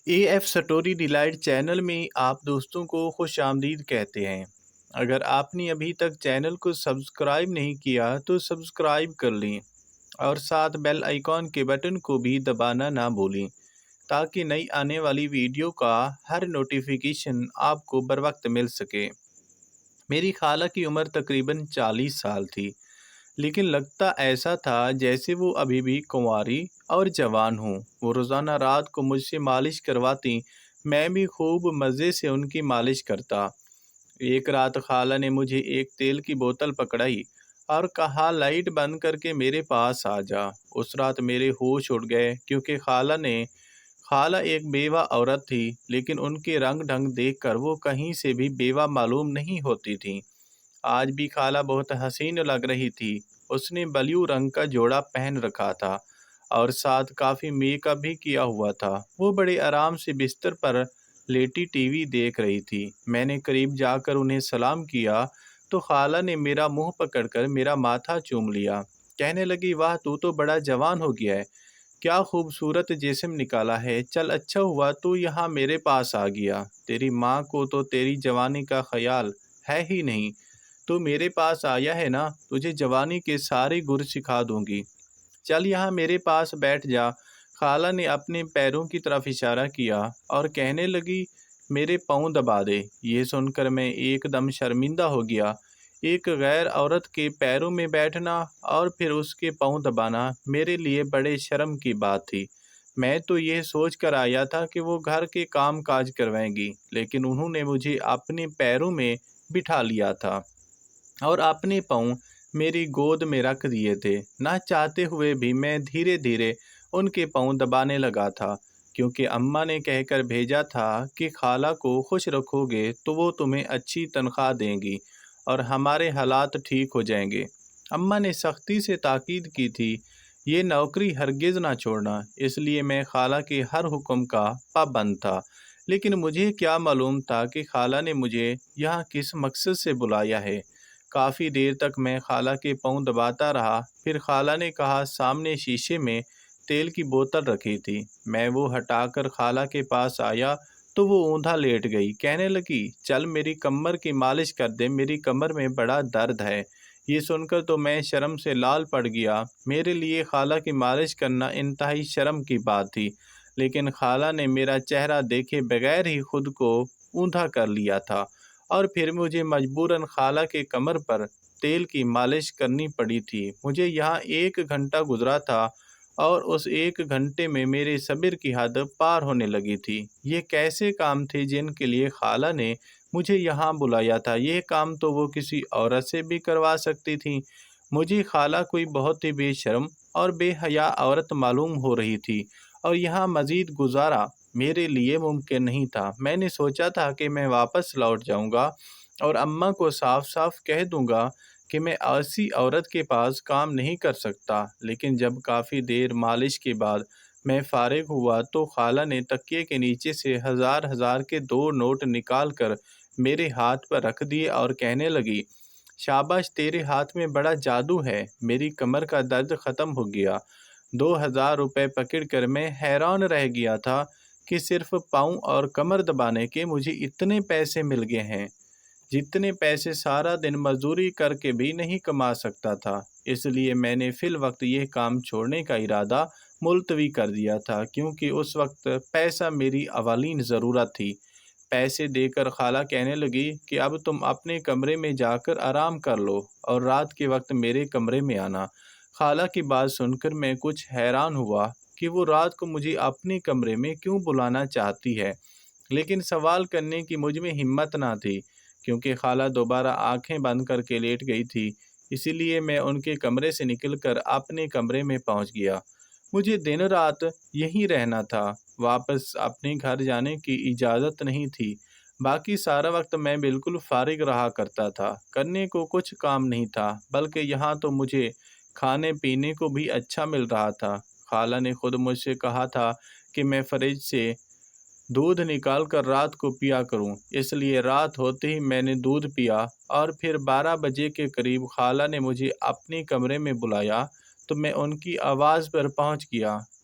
اے F story delight channel میں آپ دوستوں کو خوش آمدید کہتے ہیں۔ اگر آپ نے ابھی تک چینل کو سبسکرائب نہیں کیا تو سبسکرائب کر لیں اور ساتھ بیل آئیکن کے بٹن کو بھی دبانا نہ بھولیں تاکہ نئی آنے والی ویڈیو کا ہر نوٹیفیکیشن آپ کو بروقت مل سکے۔ میری خالہ کی عمر تقریباً 40 سال تھی، لیکن لگتا ایسا تھا جیسے وہ ابھی بھی کنواری اور جوان ہوں۔ وہ روزانہ رات کو مجھ سے مالش کرواتی، میں بھی خوب مزے سے ان کی مالش کرتا۔ ایک رات خالہ نے مجھے ایک تیل کی بوتل پکڑائی اور کہا لائٹ بند کر کے میرے پاس آ جا۔ اس رات میرے ہوش اڑ گئے کیونکہ خالہ ایک بیوہ عورت تھی، لیکن ان کے رنگ ڈھنگ دیکھ کر وہ کہیں سے بھی بیوہ معلوم نہیں ہوتی تھی۔ آج بھی خالہ بہت حسین لگ رہی تھی۔ اس نے بلیو رنگ کا جوڑا پہن رکھا تھا اور ساتھ کافی میک اپ بھی کیا ہوا تھا۔ وہ بڑے آرام سے بستر پر لیٹی ٹی وی دیکھ رہی تھی۔ میں نے قریب جا کر انہیں سلام کیا تو خالہ نے میرا منہ پکڑ کر میرا ماتھا چوم لیا۔ کہنے لگی، واہ تو بڑا جوان ہو گیا ہے، کیا خوبصورت جسم نکالا ہے، چل اچھا ہوا تو یہاں میرے پاس آ گیا۔ تیری ماں کو تو تیری جوانی کا خیال ہے ہی نہیں، تو میرے پاس آیا ہے نا، تجھے جوانی کے سارے گر سکھا دوں گی، چل یہاں میرے پاس بیٹھ جا۔ خالہ نے اپنے پیروں کی طرف اشارہ کیا اور کہنے لگی، میرے پاؤں دبا دے۔ یہ سن کر میں ایک دم شرمندہ ہو گیا۔ ایک غیر عورت کے پیروں میں بیٹھنا اور پھر اس کے پاؤں دبانا میرے لیے بڑے شرم کی بات تھی۔ میں تو یہ سوچ کر آیا تھا کہ وہ گھر کے کام کاج کروائیں گی، لیکن انہوں نے مجھے اپنے پیروں میں بٹھا لیا تھا اور اپنے پاؤں میری گود میں رکھ دیے تھے۔ نہ چاہتے ہوئے بھی میں دھیرے دھیرے ان کے پاؤں دبانے لگا تھا، کیونکہ اماں نے کہہ کر بھیجا تھا کہ خالہ کو خوش رکھو گے تو وہ تمہیں اچھی تنخواہ دیں گی اور ہمارے حالات ٹھیک ہو جائیں گے۔ اماں نے سختی سے تاکید کی تھی، یہ نوکری ہرگز نہ چھوڑنا۔ اس لیے میں خالہ کے ہر حکم کا پابند تھا، لیکن مجھے کیا معلوم تھا کہ خالہ نے مجھے یہاں کس مقصد سے بلایا ہے۔ کافی دیر تک میں خالہ کے پاؤں دباتا رہا، پھر خالہ نے کہا، سامنے شیشے میں تیل کی بوتل رکھی تھی۔ میں وہ ہٹا کر خالہ کے پاس آیا تو وہ اوندا لیٹ گئی۔ کہنے لگی، چل میری کمر کی مالش کر دے، میری کمر میں بڑا درد ہے۔ یہ سن کر تو میں شرم سے لال پڑ گیا۔ میرے لیے خالہ کی مالش کرنا انتہائی شرم کی بات تھی، لیکن خالہ نے میرا چہرہ دیکھے بغیر ہی خود کو اوندا کر لیا تھا اور پھر مجھے مجبوراً خالہ کے کمر پر تیل کی مالش کرنی پڑی تھی۔ مجھے یہاں 1 گھنٹہ گزرا تھا اور اس 1 گھنٹے میں میرے صبر کی حد پار ہونے لگی تھی۔ یہ کیسے کام تھے جن کے لیے خالہ نے مجھے یہاں بلایا تھا؟ یہ کام تو وہ کسی عورت سے بھی کروا سکتی تھی۔ مجھے خالہ کوئی بہت ہی بے شرم اور بے حیا عورت معلوم ہو رہی تھی اور یہاں مزید گزارا میرے لیے ممکن نہیں تھا۔ میں نے سوچا تھا کہ میں واپس لوٹ جاؤں گا اور اماں کو صاف صاف کہہ دوں گا کہ میں ایسی عورت کے پاس کام نہیں کر سکتا، لیکن جب کافی دیر مالش کے بعد میں فارغ ہوا تو خالہ نے تکیے کے نیچے سے ہزار کے 2 نوٹ نکال کر میرے ہاتھ پر رکھ دیے اور کہنے لگی، شاباش تیرے ہاتھ میں بڑا جادو ہے، میری کمر کا درد ختم ہو گیا۔ 2000 روپے پکڑ کر میں حیران رہ گیا تھا کہ صرف پاؤں اور کمر دبانے کے مجھے اتنے پیسے مل گئے ہیں، جتنے پیسے سارا دن مزدوری کر کے بھی نہیں کما سکتا تھا۔ اس لیے میں نے فی الوقت یہ کام چھوڑنے کا ارادہ ملتوی کر دیا تھا، کیونکہ اس وقت پیسہ میری اولین ضرورت تھی۔ پیسے دے کر خالہ کہنے لگی کہ اب تم اپنے کمرے میں جا کر آرام کر لو اور رات کے وقت میرے کمرے میں آنا۔ خالہ کی بات سن کر میں کچھ حیران ہوا کہ وہ رات کو مجھے اپنے کمرے میں کیوں بلانا چاہتی ہے، لیکن سوال کرنے کی مجھ میں ہمت نہ تھی، کیونکہ خالہ دوبارہ آنکھیں بند کر کے لیٹ گئی تھی۔ اسی لیے میں ان کے کمرے سے نکل کر اپنے کمرے میں پہنچ گیا۔ مجھے دن رات یہیں رہنا تھا، واپس اپنے گھر جانے کی اجازت نہیں تھی۔ باقی سارا وقت میں بالکل فارغ رہا کرتا تھا، کرنے کو کچھ کام نہیں تھا، بلکہ یہاں تو مجھے کھانے پینے کو بھی اچھا مل رہا تھا۔ خالہ نے خود مجھ سے کہا تھا کہ میں فریج سے دودھ نکال کر رات کو پیا کروں، اس لیے رات ہوتے ہی میں نے دودھ پیا اور پھر 12 بجے کے قریب خالہ نے مجھے اپنے کمرے میں بلایا تو میں ان کی آواز پر پہنچ گیا۔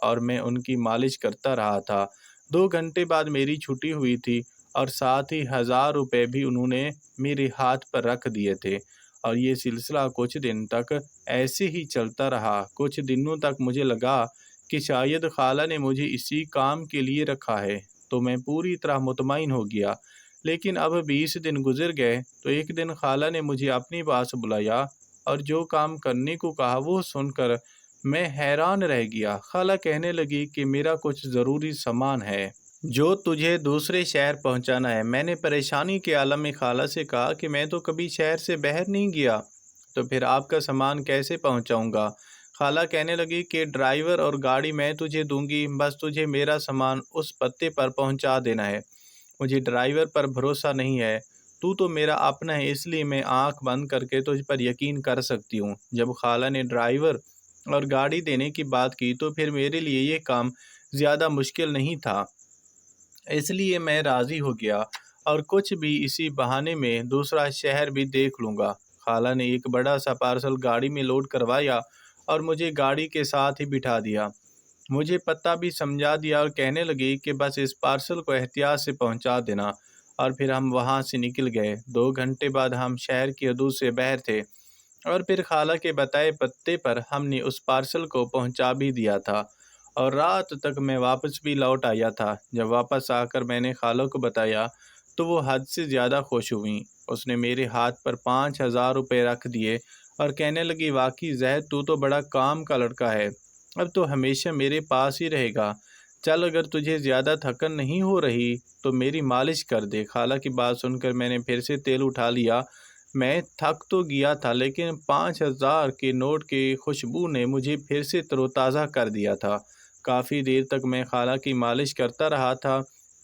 اور میں ان کی مالش کرتا رہا تھا۔ 2 گھنٹے بعد میری چھٹی ہوئی تھی اور ساتھ ہی 1000 روپے بھی انہوں نے میرے ہاتھ پر رکھ دیے تھے، اور یہ سلسلہ کچھ دن تک ایسے ہی چلتا رہا۔ کچھ دنوں تک مجھے لگا کہ شاید خالہ نے مجھے اسی کام کے لیے رکھا ہے، تو میں پوری طرح مطمئن ہو گیا۔ لیکن اب 20 دن گزر گئے تو ایک دن خالہ نے مجھے اپنی پاس بلایا اور جو کام کرنے کو کہا وہ سن کر میں حیران رہ گیا۔ خالہ کہنے لگی کہ میرا کچھ ضروری سامان ہے جو تجھے دوسرے شہر پہنچانا ہے۔ میں نے پریشانی کے عالم میں خالہ سے کہا کہ میں تو کبھی شہر سے باہر نہیں گیا، تو پھر آپ کا سامان کیسے پہنچاؤں گا؟ خالہ کہنے لگی کہ ڈرائیور اور گاڑی میں تجھے دوں گی، بس تجھے میرا سامان اس پتے پر پہنچا دینا ہے۔ مجھے ڈرائیور پر بھروسہ نہیں ہے، تو میرا اپنا ہے، اس لیے میں آنکھ بند کر کے تجھ پر یقین کر سکتی ہوں۔ جب خالہ نے ڈرائیور اور گاڑی دینے کی بات کی تو پھر میرے لیے یہ کام زیادہ مشکل نہیں تھا، اس لیے میں راضی ہو گیا اور کچھ بھی اسی بہانے میں دوسرا شہر بھی دیکھ لوں گا۔ خالہ نے ایک بڑا سا پارسل گاڑی میں لوڈ کروایا اور مجھے گاڑی کے ساتھ ہی بٹھا دیا۔ مجھے پتہ بھی سمجھا دیا اور کہنے لگی کہ بس اس پارسل کو احتیاط سے پہنچا دینا، اور پھر ہم وہاں سے نکل گئے۔ 2 گھنٹے بعد ہم شہر کی حدود سے باہر تھے اور پھر خالہ کے بتائے پتے پر ہم نے اس پارسل کو پہنچا بھی دیا تھا، اور رات تک میں واپس بھی لوٹ آیا تھا۔ جب واپس آ کر میں نے خالہ کو بتایا تو وہ حد سے زیادہ خوش ہوئیں۔ اس نے میرے ہاتھ پر 5000 روپے رکھ دیے اور کہنے لگی واقعی زید تو بڑا کام کا لڑکا ہے، اب تو ہمیشہ میرے پاس ہی رہے گا۔ چل اگر تجھے زیادہ تھکن نہیں ہو رہی تو میری مالش کر دے۔ خالہ کی بات سن کر میں نے پھر سے تیل اٹھا لیا۔ میں تھک تو گیا تھا لیکن 5000 کے نوٹ کی خوشبو نے مجھے پھر سے تر و تازہ کر دیا تھا۔ کافی دیر تک میں خالہ کی مالش کرتا رہا تھا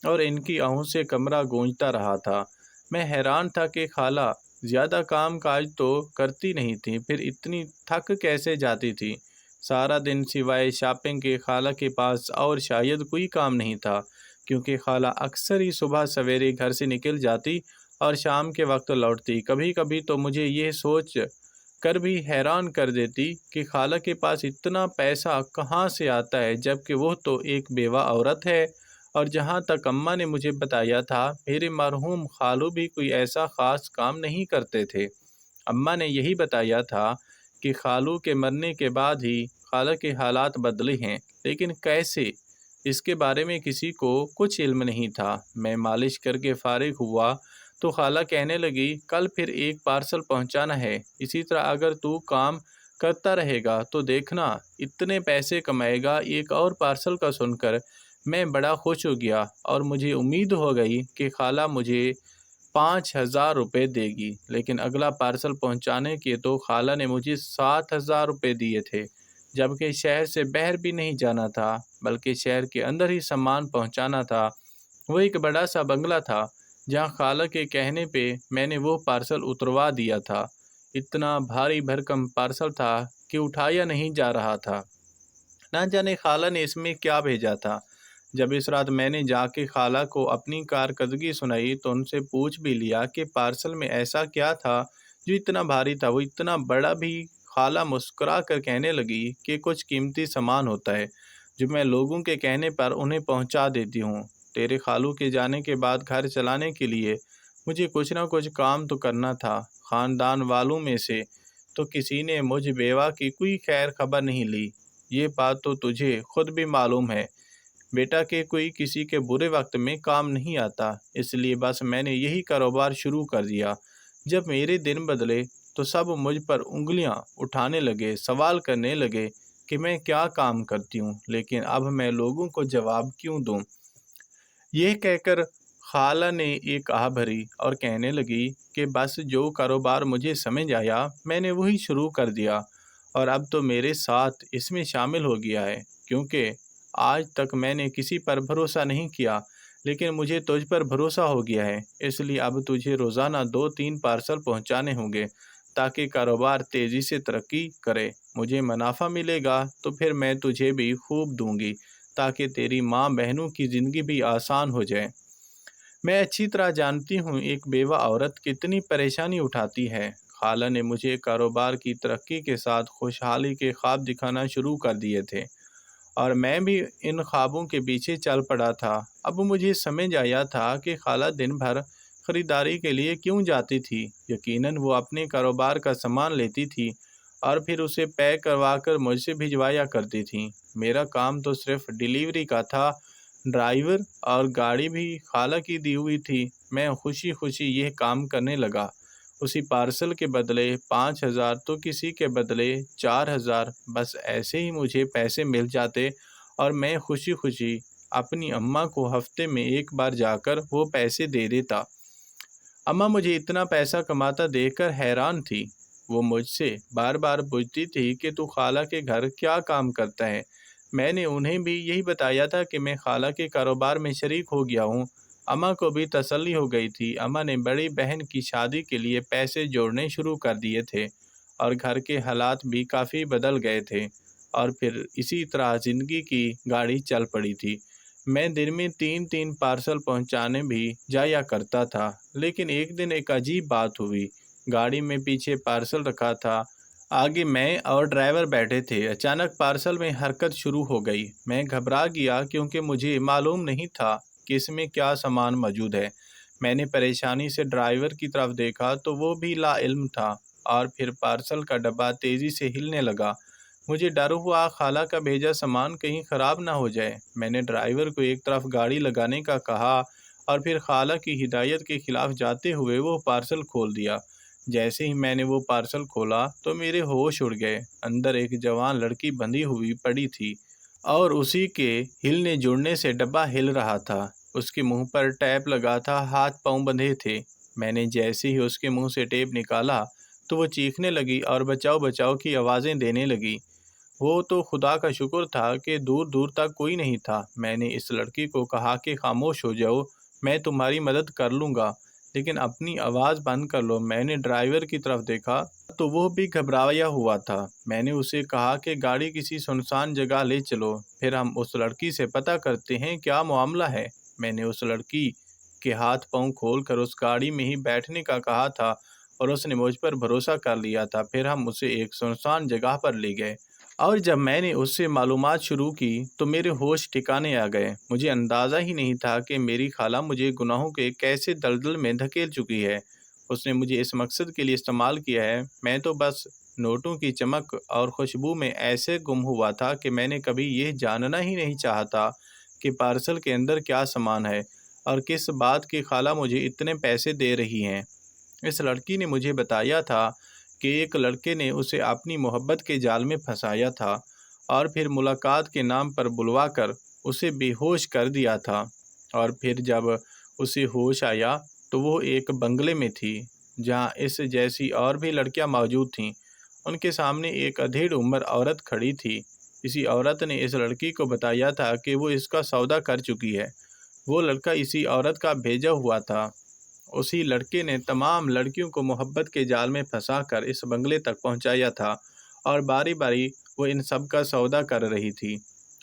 اور ان کی آہوں سے کمرہ گونجتا رہا تھا۔ میں حیران تھا کہ خالہ زیادہ کام کاج تو کرتی نہیں تھی، پھر اتنی تھک کیسے جاتی تھی؟ سارا دن سوائے شاپنگ کے خالہ کے پاس اور شاید کوئی کام نہیں تھا، کیونکہ خالہ اکثر ہی صبح سویرے گھر سے نکل جاتی اور شام کے وقت لوٹتی۔ کبھی کبھی تو مجھے یہ سوچ کر بھی حیران کر دیتی کہ خالہ کے پاس اتنا پیسہ کہاں سے آتا ہے، جبکہ وہ تو ایک بیوہ عورت ہے۔ اور جہاں تک اماں نے مجھے بتایا تھا، میرے مرحوم خالو بھی کوئی ایسا خاص کام نہیں کرتے تھے۔ اماں نے یہی بتایا تھا کہ خالو کے مرنے کے بعد ہی خالہ کے حالات بدلے ہیں، لیکن کیسے، اس کے بارے میں کسی کو کچھ علم نہیں تھا۔ میں مالش کر کے فارغ ہوا تو خالہ کہنے لگی کل پھر ایک پارسل پہنچانا ہے، اسی طرح اگر تو کام کرتا رہے گا تو دیکھنا اتنے پیسے کمائے گا۔ ایک اور پارسل کا سن کر میں بڑا خوش ہو گیا اور مجھے امید ہو گئی کہ خالہ مجھے 5000 روپے دے گی، لیکن اگلا پارسل پہنچانے کے تو خالہ نے مجھے 7000 روپے دیے تھے، جبکہ شہر سے باہر بھی نہیں جانا تھا بلکہ شہر کے اندر ہی سامان پہنچانا تھا۔ وہ ایک بڑا سا بنگلہ تھا جہاں خالہ کے کہنے پہ میں نے وہ پارسل اتروا دیا تھا۔ اتنا بھاری بھرکم پارسل تھا کہ اٹھایا نہیں جا رہا تھا، نہ جانے خالہ نے اس میں کیا بھیجا تھا۔ جب اس رات میں نے جا کے خالہ کو اپنی کارکردگی سنائی تو ان سے پوچھ بھی لیا کہ پارسل میں ایسا کیا تھا جو اتنا بھاری تھا، وہ اتنا بڑا بھی؟ خالہ مسکرا کر کہنے لگی کہ کچھ قیمتی سامان ہوتا ہے جو میں لوگوں کے کہنے پر انہیں پہنچا دیتی ہوں۔ تیرے خالو کے جانے کے بعد گھر چلانے کے لیے مجھے کچھ نہ کچھ کام تو کرنا تھا۔ خاندان والوں میں سے تو کسی نے مجھ بیوہ کی کوئی خیر خبر نہیں لی، یہ بات تو تجھے خود بھی معلوم ہے بیٹا کہ کوئی کسی کے برے وقت میں کام نہیں آتا، اس لیے بس میں نے یہی کاروبار شروع کر دیا۔ جب میرے دن بدلے تو سب مجھ پر انگلیاں اٹھانے لگے، سوال کرنے لگے کہ میں کیا کام کرتی ہوں، لیکن اب میں لوگوں کو جواب کیوں دوں؟ یہ کہہ کر خالہ نے ایک آہ بھری اور کہنے لگی کہ بس جو کاروبار مجھے سمجھ آیا میں نے وہی شروع کر دیا، اور اب تو میرے ساتھ اس میں شامل ہو گیا ہے، کیونکہ آج تک میں نے کسی پر بھروسہ نہیں کیا، لیکن مجھے تجھ پر بھروسہ ہو گیا ہے، اس لیے اب تجھے روزانہ 2-3 پارسل پہنچانے ہوں گے تاکہ کاروبار تیزی سے ترقی کرے۔ مجھے منافع ملے گا تو پھر میں تجھے بھی خوب دوں گی تاکہ تیری ماں بہنوں کی زندگی بھی آسان ہو جائے۔ میں اچھی طرح جانتی ہوں ایک بیوہ عورت کتنی پریشانی اٹھاتی ہے۔ خالہ نے مجھے کاروبار کی ترقی کے ساتھ خوشحالی کے خواب دکھانا شروع کر دیے تھے، اور میں بھی ان خوابوں کے پیچھے چل پڑا تھا۔ اب مجھے سمجھ آیا تھا کہ خالہ دن بھر خریداری کے لیے کیوں جاتی تھی۔ یقیناً وہ اپنے کاروبار کا سامان لیتی تھی اور پھر اسے پیک کروا کر مجھ سے بھجوایا کرتی تھیں۔ میرا کام تو صرف ڈیلیوری کا تھا۔ ڈرائیور اور گاڑی بھی خالہ کی دی ہوئی تھی۔ میں خوشی خوشی یہ کام کرنے لگا۔ اسی پارسل کے بدلے 5,000 تو کسی کے بدلے 4,000، بس ایسے ہی مجھے پیسے مل جاتے اور میں خوشی خوشی اپنی اماں کو ہفتے میں ایک بار جا کر وہ پیسے دے دیتا۔ اماں مجھے اتنا پیسہ کماتا دیکھ کر حیران تھی۔ وہ مجھ سے بار بار پوچھتی تھی کہ تو خالہ کے گھر کیا کام کرتا ہے۔ میں نے انہیں بھی یہی بتایا تھا کہ میں خالہ کے کاروبار میں شریک ہو گیا ہوں۔ اماں کو بھی تسلی ہو گئی تھی۔ اماں نے بڑی بہن کی شادی کے لیے پیسے جوڑنے شروع کر دیے تھے اور گھر کے حالات بھی کافی بدل گئے تھے، اور پھر اسی طرح زندگی کی گاڑی چل پڑی تھی۔ میں دن میں 3 پارسل پہنچانے بھی جایا کرتا تھا، لیکن ایک دن ایک عجیب بات ہوئی۔ گاڑی میں پیچھے پارسل رکھا تھا، آگے میں اور ڈرائیور بیٹھے تھے۔ اچانک پارسل میں حرکت شروع ہو گئی۔ میں گھبرا گیا کیونکہ مجھے معلوم نہیں تھا کہ اس میں کیا سامان موجود ہے۔ میں نے پریشانی سے ڈرائیور کی طرف دیکھا تو وہ بھی لا علم تھا، اور پھر پارسل کا ڈبہ تیزی سے ہلنے لگا۔ مجھے ڈر ہوا خالہ کا بھیجا سامان کہیں خراب نہ ہو جائے۔ میں نے ڈرائیور کو ایک طرف گاڑی لگانے کا کہا اور پھر خالہ کی ہدایت کے خلاف جاتے ہوئے وہ پارسل کھول دیا۔ جیسے ہی میں نے وہ پارسل کھولا تو میرے ہوش اڑ گئے۔ اندر ایک جوان لڑکی بندھی ہوئی پڑی تھی اور اسی کے ہلنے جڑنے سے ڈبہ ہل رہا تھا۔ اس کے منہ پر ٹیپ لگا تھا، ہاتھ پاؤں بندھے تھے۔ میں نے جیسے ہی اس کے منہ سے ٹیپ نکالا تو وہ چیخنے لگی اور بچاؤ بچاؤ کی آوازیں دینے لگی۔ وہ تو خدا کا شکر تھا کہ دور دور تک کوئی نہیں تھا۔ میں نے اس لڑکی کو کہا کہ خاموش ہو جاؤ، میں تمہاری مدد کر لوں گا، لیکن اپنی آواز بند کر لو۔ میں نے ڈرائیور کی طرف دیکھا تو وہ بھی گھبرایا ہوا تھا۔ میں نے اسے کہا کہ گاڑی کسی سنسان جگہ لے چلو، پھر ہم اس لڑکی سے پتہ کرتے ہیں کیا معاملہ ہے۔ میں نے اس لڑکی کے ہاتھ پاؤں کھول کر اس گاڑی میں ہی بیٹھنے کا کہا تھا اور اس نے مجھ پر بھروسہ کر لیا تھا۔ پھر ہم اسے ایک سنسان جگہ پر لے گئے، اور جب میں نے اس سے معلومات شروع کی تو میرے ہوش ٹھکانے آ گئے۔ مجھے اندازہ ہی نہیں تھا کہ میری خالہ مجھے گناہوں کے کیسے دلدل میں دھکیل چکی ہے۔ اس نے مجھے اس مقصد کے لیے استعمال کیا ہے۔ میں تو بس نوٹوں کی چمک اور خوشبو میں ایسے گم ہوا تھا کہ میں نے کبھی یہ جاننا ہی نہیں چاہتا کہ پارسل کے اندر کیا سامان ہے اور کس بات کی خالہ مجھے اتنے پیسے دے رہی ہیں۔ اس لڑکی نے مجھے بتایا تھا کہ ایک لڑکے نے اسے اپنی محبت کے جال میں پھنسایا تھا اور پھر ملاقات کے نام پر بلوا کر اسے بے ہوش کر دیا تھا، اور پھر جب اسے ہوش آیا تو وہ ایک بنگلے میں تھی جہاں اس جیسی اور بھی لڑکیاں موجود تھیں۔ ان کے سامنے ایک ادھیڑ عمر عورت کھڑی تھی۔ اسی عورت نے اس لڑکی کو بتایا تھا کہ وہ اس کا سودا کر چکی ہے۔ وہ لڑکا اسی عورت کا بھیجا ہوا تھا۔ اسی لڑکے نے تمام لڑکیوں کو محبت کے جال میں پھنسا کر اس بنگلے تک پہنچایا تھا، اور باری باری وہ ان سب کا سودا کر رہی تھی،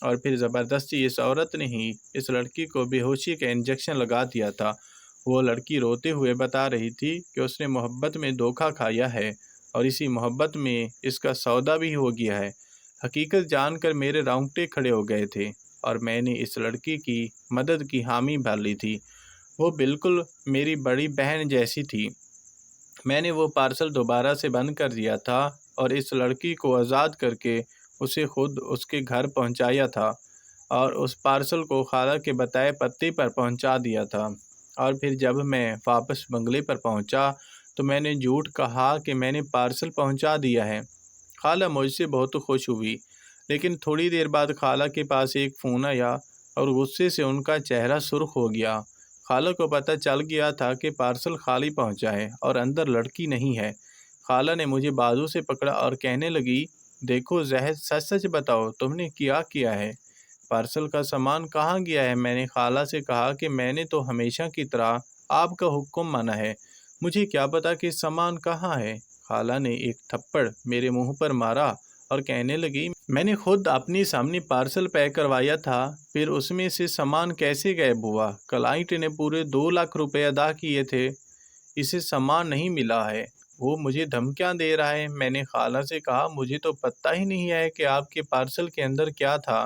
اور پھر زبردستی اس عورت نے ہی اس لڑکی کو بے ہوشی کا انجیکشن لگا دیا تھا۔ وہ لڑکی روتے ہوئے بتا رہی تھی کہ اس نے محبت میں دھوکہ کھایا ہے اور اسی محبت میں اس کا سودا بھی ہو گیا ہے۔ حقیقت جان کر میرے رونگٹے کھڑے ہو گئے تھے اور میں نے اس لڑکی کی مدد کی حامی بھر لی تھی۔ وہ بالکل میری بڑی بہن جیسی تھی۔ میں نے وہ پارسل دوبارہ سے بند کر دیا تھا اور اس لڑکی کو آزاد کر کے اسے خود اس کے گھر پہنچایا تھا، اور اس پارسل کو خالہ کے بتائے پتے پر پہنچا دیا تھا۔ اور پھر جب میں واپس بنگلے پر پہنچا تو میں نے جھوٹ کہا کہ میں نے پارسل پہنچا دیا ہے۔ خالہ مجھ سے بہت خوش ہوئی، لیکن تھوڑی دیر بعد خالہ کے پاس ایک فون آیا اور غصے سے ان کا چہرہ سرخ ہو گیا۔ خالہ کو پتہ چل گیا تھا کہ پارسل خالی پہنچا ہے اور اندر لڑکی نہیں ہے۔ خالہ نے مجھے بازو سے پکڑا اور کہنے لگی، دیکھو زہر، سچ سچ بتاؤ تم نے کیا کیا ہے؟ پارسل کا سامان کہاں گیا ہے؟ میں نے خالہ سے کہا کہ میں نے تو ہمیشہ کی طرح آپ کا حکم مانا ہے، مجھے کیا پتا کہ سامان کہاں ہے۔ خالہ نے ایک تھپڑ میرے منہ پر مارا اور کہنے لگی، میں نے خود اپنے سامنے پارسل پیک کروایا تھا، پھر اس میں سے سامان کیسے غائب ہوا؟ کلائنٹ نے پورے 2 لاکھ روپے ادا کیے تھے، اسے سامان نہیں ملا ہے، وہ مجھے دھمکیاں دے رہا ہے۔ میں نے خالہ سے کہا، مجھے تو پتہ ہی نہیں ہے کہ آپ کے پارسل کے اندر کیا تھا،